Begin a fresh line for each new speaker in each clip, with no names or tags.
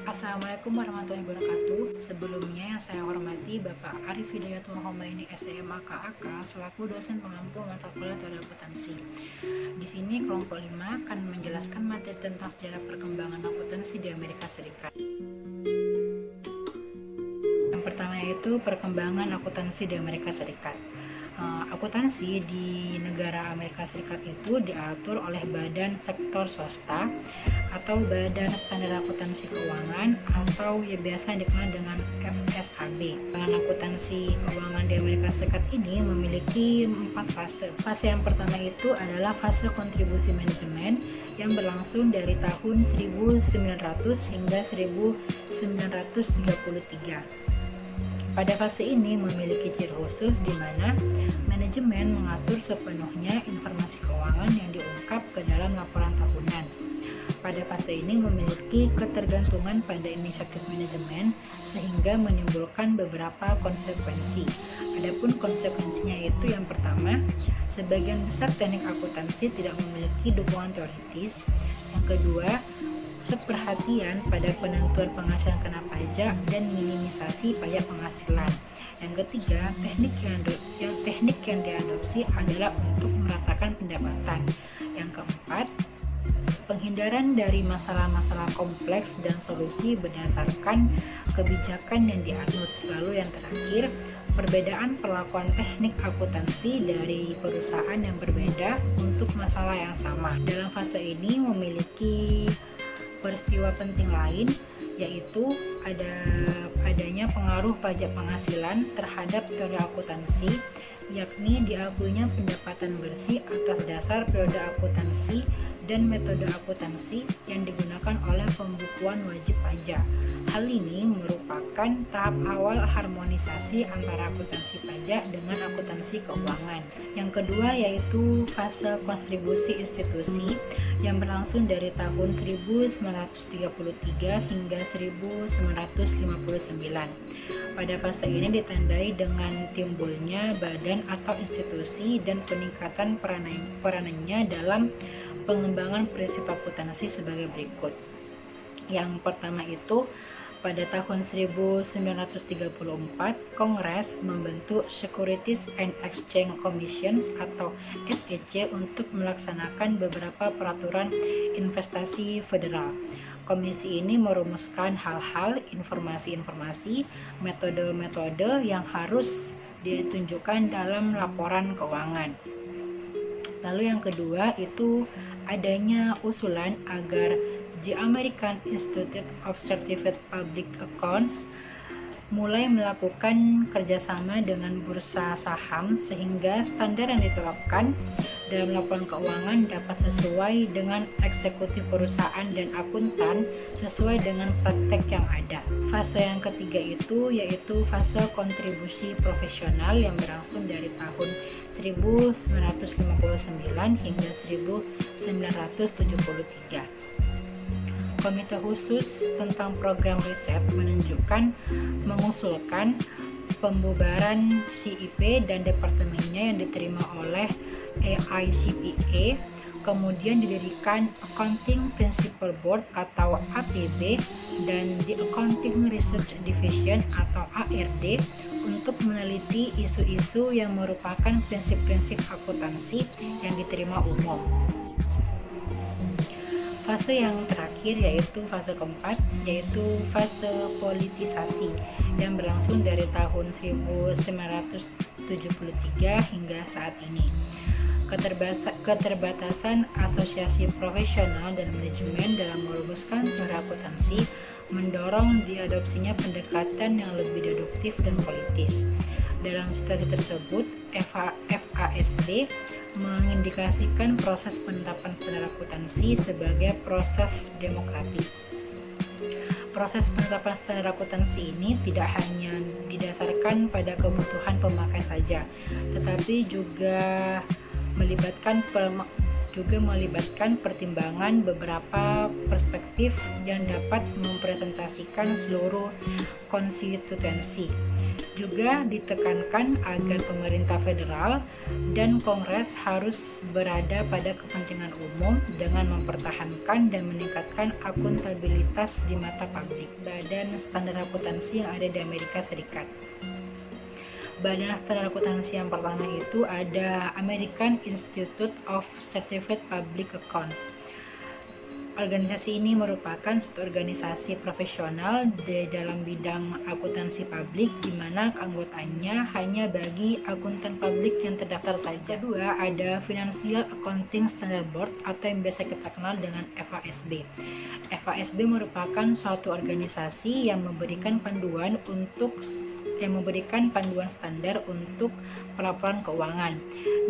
Assalamualaikum warahmatullahi wabarakatuh. Sebelumnya yang saya hormati Bapak Arif Hidayatul Homaini SEMA KAK selaku dosen pengampu mata kuliah Metode Akuntansi. Di sini kelompok 5 akan menjelaskan materi tentang sejarah perkembangan akuntansi di Amerika Serikat. Yang pertama yaitu perkembangan akuntansi di Amerika Serikat. Akuntansi di negara Amerika Serikat itu diatur oleh Badan Sektor Swasta atau Badan Standar Akuntansi Keuangan atau ya biasa dikenal dengan FSAB. Dengan akuntansi keuangan di Amerika Serikat ini memiliki 4 fase. Fase yang pertama itu adalah fase kontribusi manajemen yang berlangsung dari tahun 1900 hingga 1933. Pada fase ini memiliki ciri khusus di mana manajemen mengatur sepenuhnya informasi keuangan yang diungkap ke dalam laporan tahunan. Pada fase ini memiliki ketergantungan pada inisiatif manajemen sehingga menimbulkan beberapa konsekuensi. Adapun konsekuensinya itu yang pertama, sebagian besar teknik akuntansi tidak memiliki dukungan teoritis. Yang kedua, perhatian pada penentuan penghasilan kena pajak dan minimisasi pajak penghasilan. Yang ketiga, teknik yang diadopsi adalah untuk meratakan pendapatan. Yang keempat, penghindaran dari masalah-masalah kompleks dan solusi berdasarkan kebijakan yang dianut. Lalu yang terakhir, perbedaan perlakuan teknik akuntansi dari perusahaan yang berbeda untuk masalah yang sama. Dalam fase ini memiliki peristiwa penting lain, yaitu adanya pengaruh pajak penghasilan terhadap teori akuntansi, yakni diakuinya pendapatan bersih atas dasar periode akuntansi dan metode akuntansi yang digunakan oleh pembukuan wajib pajak. Hal ini merupakan tahap awal harmonisasi antara akuntansi pajak dengan akuntansi keuangan. Yang kedua yaitu fase kontribusi institusi yang berlangsung dari tahun 1933 hingga 1959. Pada fase ini ditandai dengan timbulnya badan atau institusi dan peningkatan peranannya dalam pengembangan prinsip akuntansi sebagai berikut. Yang pertama itu pada tahun 1934, Kongres membentuk Securities and Exchange Commission atau SEC untuk melaksanakan beberapa peraturan investasi federal. Komisi ini merumuskan hal-hal, informasi-informasi, metode-metode yang harus ditunjukkan dalam laporan keuangan. Lalu yang kedua itu adanya usulan agar The American Institute of Certified Public Accounts mulai melakukan kerjasama dengan bursa saham sehingga standar yang ditetapkan dalam laporan keuangan dapat sesuai dengan eksekutif perusahaan dan akuntan sesuai dengan praktek yang ada. Fase yang ketiga itu yaitu fase kontribusi profesional yang berlangsung dari tahun 1959 hingga 1973. Komite khusus tentang program riset mengusulkan pembubaran CIP dan departemennya yang diterima oleh AICPA, kemudian didirikan Accounting Principal Board atau APB dan The Accounting Research Division atau ARD untuk meneliti isu-isu yang merupakan prinsip-prinsip akuntansi yang diterima umum. Fase yang terakhir yaitu fase keempat, yaitu fase politisasi yang berlangsung dari tahun 1973 hingga saat ini. Keterbatasan asosiasi profesional dan manajemen dalam merumuskan teori akuntansi mendorong diadopsinya pendekatan yang lebih deduktif dan politis. Dalam situasi tersebut, FASB mengindikasikan proses penetapan standar akuntansi sebagai proses demokratik. Proses penetapan standar akuntansi ini tidak hanya didasarkan pada kebutuhan pemakai saja, tetapi juga melibatkan pertimbangan beberapa perspektif yang dapat mempresentasikan seluruh konstituensi. Juga ditekankan agar pemerintah federal dan Kongres harus berada pada kepentingan umum dengan mempertahankan dan meningkatkan akuntabilitas di mata publik. Badan standar akuntansi yang ada di Amerika Serikat. Badan standar akuntansi yang pertama itu ada American Institute of Certified Public Accounts. Organisasi ini merupakan suatu organisasi profesional di dalam bidang akuntansi publik, di mana anggotanya hanya bagi akuntan publik yang terdaftar saja. Kedua, ada Financial Accounting Standard Board atau yang biasa kita kenal dengan FASB. FASB merupakan suatu organisasi yang memberikan panduan standar untuk pelaporan keuangan.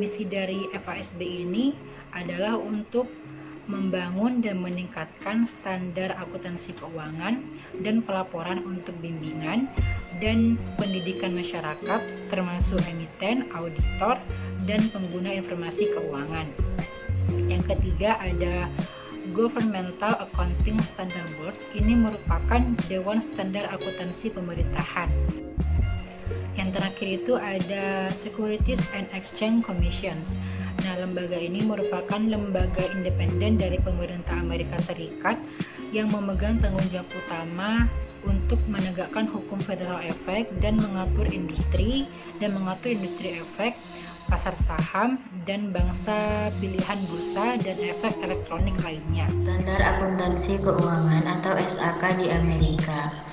Misi dari FASB ini adalah untuk membangun dan meningkatkan standar akuntansi keuangan dan pelaporan untuk bimbingan dan pendidikan masyarakat, termasuk emiten, auditor, dan pengguna informasi keuangan. Yang ketiga ada Governmental Accounting Standard Board. Ini merupakan Dewan Standar Akuntansi Pemerintahan. Yang terakhir itu ada Securities and Exchange Commission. Nah, lembaga ini merupakan lembaga independen dari pemerintah Amerika Serikat yang memegang tanggung jawab utama untuk menegakkan hukum federal efek dan mengatur industri efek, pasar saham, dan bangsa pilihan bursa dan efek elektronik lainnya.
Standar akuntansi keuangan atau SAK di Amerika.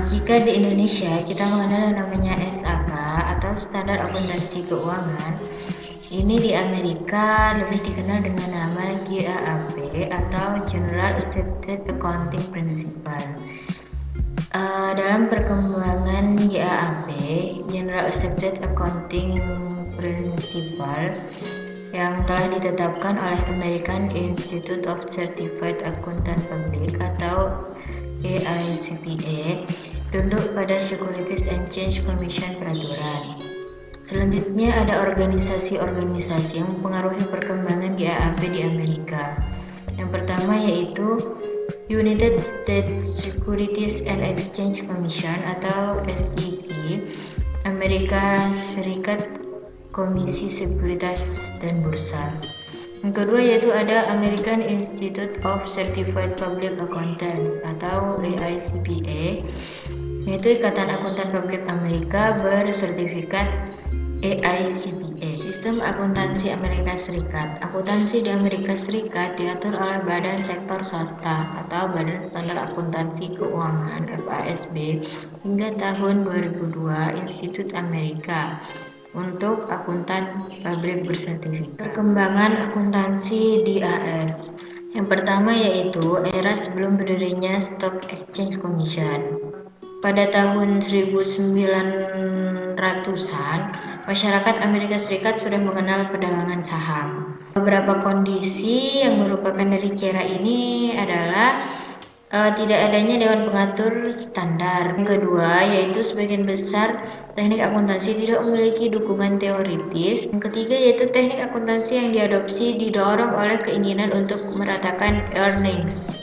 Jika di Indonesia kita mengenal yang namanya SAK atau Standar Akuntansi Keuangan, ini di Amerika lebih dikenal dengan nama GAAP atau General Accepted Accounting Principle. Dalam perkembangan GAAP, General Accepted Accounting Principle yang telah ditetapkan oleh American Institute of Certified Accountants Public atau AICPA, tunduk pada Securities and Exchange Commission peraturan. Selanjutnya ada organisasi-organisasi yang mempengaruhi perkembangan GAAP di Amerika. Yang pertama yaitu United States Securities and Exchange Commission atau SEC, Amerika Serikat Komisi Sekuritas dan Bursa. Yang kedua yaitu ada American Institute of Certified Public Accountants atau AICPA, yaitu Ikatan Akuntan Publik Amerika bersertifikat AICPA. Sistem akuntansi Amerika Serikat. Akuntansi di Amerika Serikat diatur oleh Badan Sektor Swasta atau Badan Standar Akuntansi Keuangan FASB hingga tahun 2002 Institut Amerika untuk akuntan publik bersertifikat. Perkembangan akuntansi di AS. Yang pertama yaitu era sebelum berdirinya Stock Exchange Commission. Pada tahun 1900-an, masyarakat Amerika Serikat sudah mengenal perdagangan saham. Beberapa kondisi yang merupakan dari cara ini adalah tidak adanya dewan pengatur standar. Yang kedua yaitu sebagian besar teknik akuntansi tidak memiliki dukungan teoritis. Yang ketiga yaitu teknik akuntansi yang diadopsi didorong oleh keinginan untuk meratakan earnings.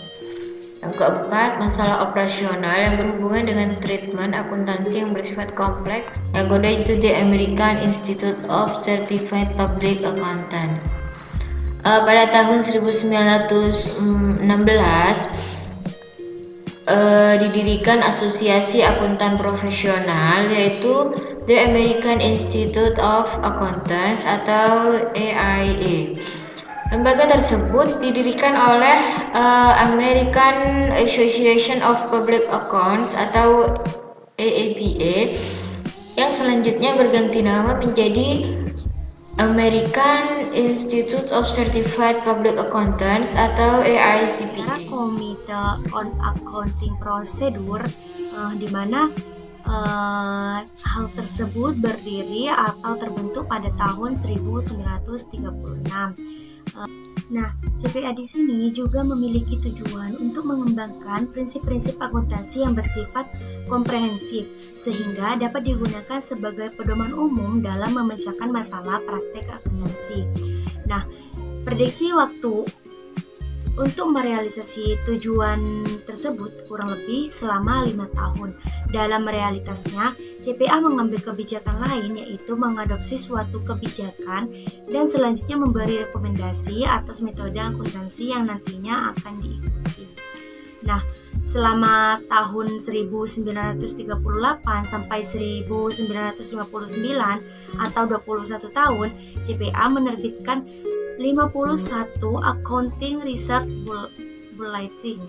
Yang keempat, masalah operasional yang berhubungan dengan treatment akuntansi yang bersifat kompleks. Yang kedua itu The American Institute of Certified Public Accountants. Pada tahun 1916 didirikan Asosiasi Akuntan Profesional yaitu The American Institute of Accountants atau AIA. Lembaga tersebut didirikan oleh American Association of Public Accounts atau AAPA yang selanjutnya berganti nama menjadi American Institute of Certified Public Accountants atau AICPA.
Komite on Accounting Procedure di mana hal tersebut berdiri atau terbentuk pada tahun 1936. Nah, CPA di sini juga memiliki tujuan untuk mengembangkan prinsip-prinsip akuntansi yang bersifat komprehensif sehingga dapat digunakan sebagai pedoman umum dalam memecahkan masalah praktek akuntansi. Nah, prediksi waktu untuk merealisasi tujuan tersebut kurang lebih selama 5 tahun. Dalam realitasnya, CPA mengambil kebijakan lain, yaitu mengadopsi suatu kebijakan dan selanjutnya memberi rekomendasi atas metode akuntansi yang nantinya akan diikuti. Nah, selama tahun 1938 sampai 1959 atau 21 tahun, CPA menerbitkan 51 Accounting Research Bulletin.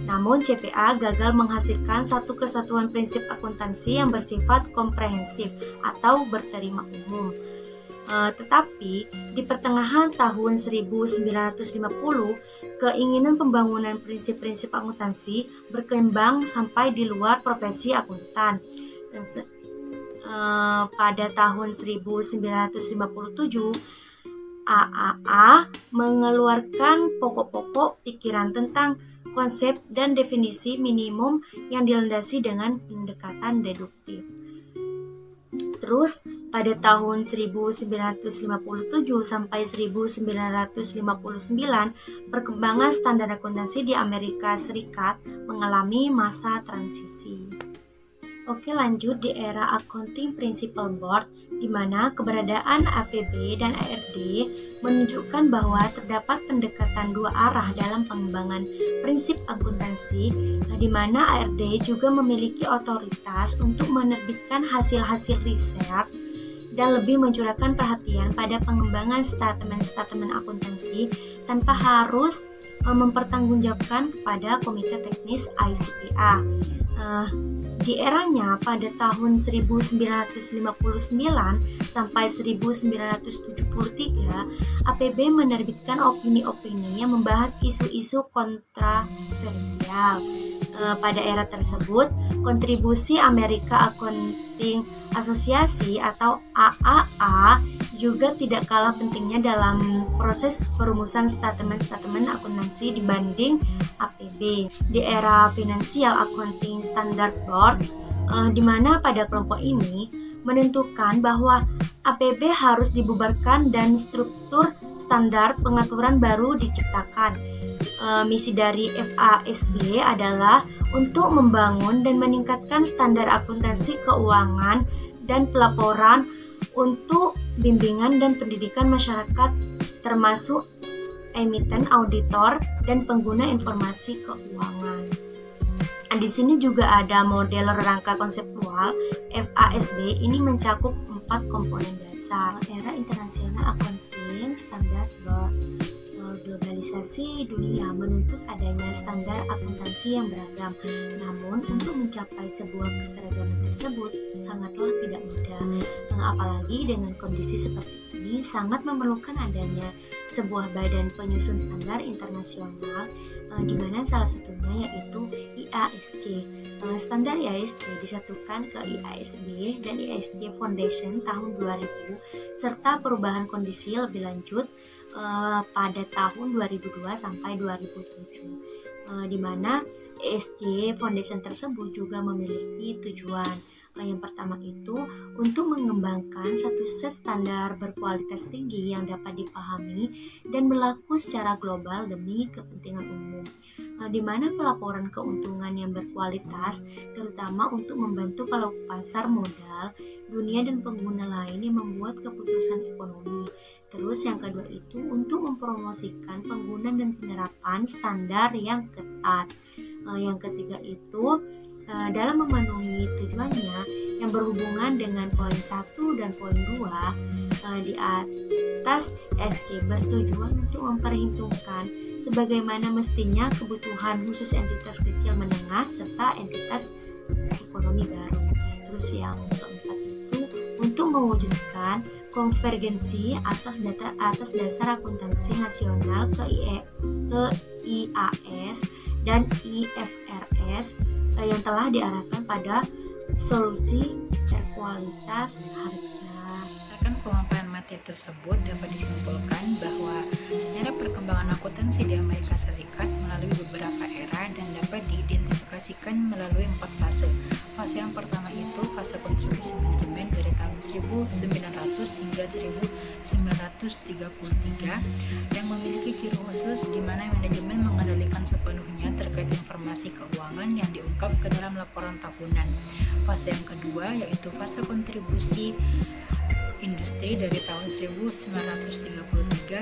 Namun CPA gagal menghasilkan satu kesatuan prinsip akuntansi yang bersifat komprehensif atau berterima umum. Tetapi di pertengahan tahun 1950, keinginan pembangunan prinsip-prinsip akuntansi berkembang sampai di luar profesi akuntan. Pada tahun 1957, AAA mengeluarkan pokok-pokok pikiran tentang konsep dan definisi minimum yang dilandasi dengan pendekatan deduktif. Terus pada tahun 1957 sampai 1959, perkembangan standar akuntansi di Amerika Serikat mengalami masa transisi. Oke, lanjut di era Accounting Principle Board, di mana keberadaan APB dan ARD menunjukkan bahwa terdapat pendekatan dua arah dalam pengembangan prinsip akuntansi, di mana ARD juga memiliki otoritas untuk menerbitkan hasil-hasil riset dan lebih mencurahkan perhatian pada pengembangan statement-statement akuntansi tanpa harus mempertanggungjawabkan kepada komite teknis ICPA. Di eranya pada tahun 1959 sampai 1973, APB menerbitkan opini-opini yang membahas isu-isu kontroversial. Pada era tersebut, kontribusi Amerika Accounting Association atau AAA juga tidak kalah pentingnya dalam proses perumusan statement-statement akuntansi dibanding APB. Di era Financial Accounting Standard Board, di mana pada kelompok ini menentukan bahwa APB harus dibubarkan dan struktur standar pengaturan baru diciptakan. Misi dari FASB adalah untuk membangun dan meningkatkan standar akuntansi keuangan dan pelaporan untuk bimbingan dan pendidikan masyarakat, termasuk emiten, auditor, dan pengguna informasi keuangan. Di sini juga ada model rangka konseptual. FASB ini mencakup 4 komponen dasar. Era internasional accounting standard board. Globalisasi dunia menuntut adanya standar akuntansi yang beragam. Namun, untuk mencapai sebuah keseragaman tersebut sangatlah tidak mudah. Apalagi dengan kondisi seperti ini sangat memerlukan adanya sebuah badan penyusun standar internasional, di mana salah satunya yaitu IASC. Standar IASC disatukan ke IASB dan IASC Foundation tahun 2000 serta perubahan kondisi lebih lanjut pada tahun 2002 sampai 2007, di mana IASC Foundation tersebut juga memiliki tujuan. Yang pertama itu untuk mengembangkan satu set standar berkualitas tinggi yang dapat dipahami dan berlaku secara global demi kepentingan umum, di mana pelaporan keuntungan yang berkualitas terutama untuk membantu pelaku pasar modal, dunia dan pengguna lain yang membuat keputusan ekonomi. Terus yang kedua itu untuk mempromosikan penggunaan dan penerapan standar yang ketat. Yang ketiga itu dalam memenuhi tujuannya yang berhubungan dengan poin 1 dan poin 2 di atas SC bertujuan untuk memperhitungkan sebagaimana mestinya kebutuhan khusus entitas kecil menengah serta entitas ekonomi baru. Terus yang keempat itu untuk mewujudkan konvergensi atas dasar akuntansi nasional ke IAS dan IFRS yang telah diarahkan pada solusi berkualitas harga.
Berdasarkan pemaparan materi tersebut dapat disimpulkan bahwa sejarah perkembangan akuntansi di Amerika Serikat melalui beberapa era dan dapat diidentifikasikan melalui 4 fase. Fase yang pertama itu fase konstruksi manajemen dari tahun 1900 hingga 1933 yang memiliki ciri khusus di mana manajemen mengendalikan sepenuhnya terkait informasi keuangan yang diungkap ke dalam laporan laporan tahunan. Fase yang kedua yaitu fase kontribusi industri dari tahun 1933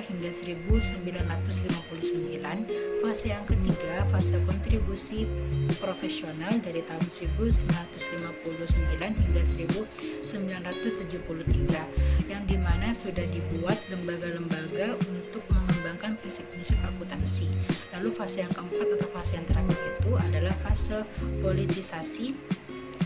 hingga 1959. Fase yang ketiga, fase kontribusi profesional dari tahun 1959 hingga 1973, yang dimana sudah dibuat lembaga-lembaga untuk mengembangkan prinsip-prinsip akuntansi. Lalu fase yang keempat atau fase yang terakhir itu adalah fase politisasi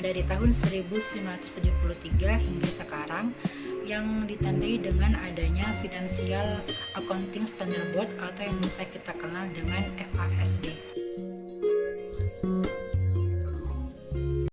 dari tahun 1973 hingga sekarang, yang ditandai dengan adanya Financial Accounting Standard Board atau yang bisa kita kenal dengan FASB.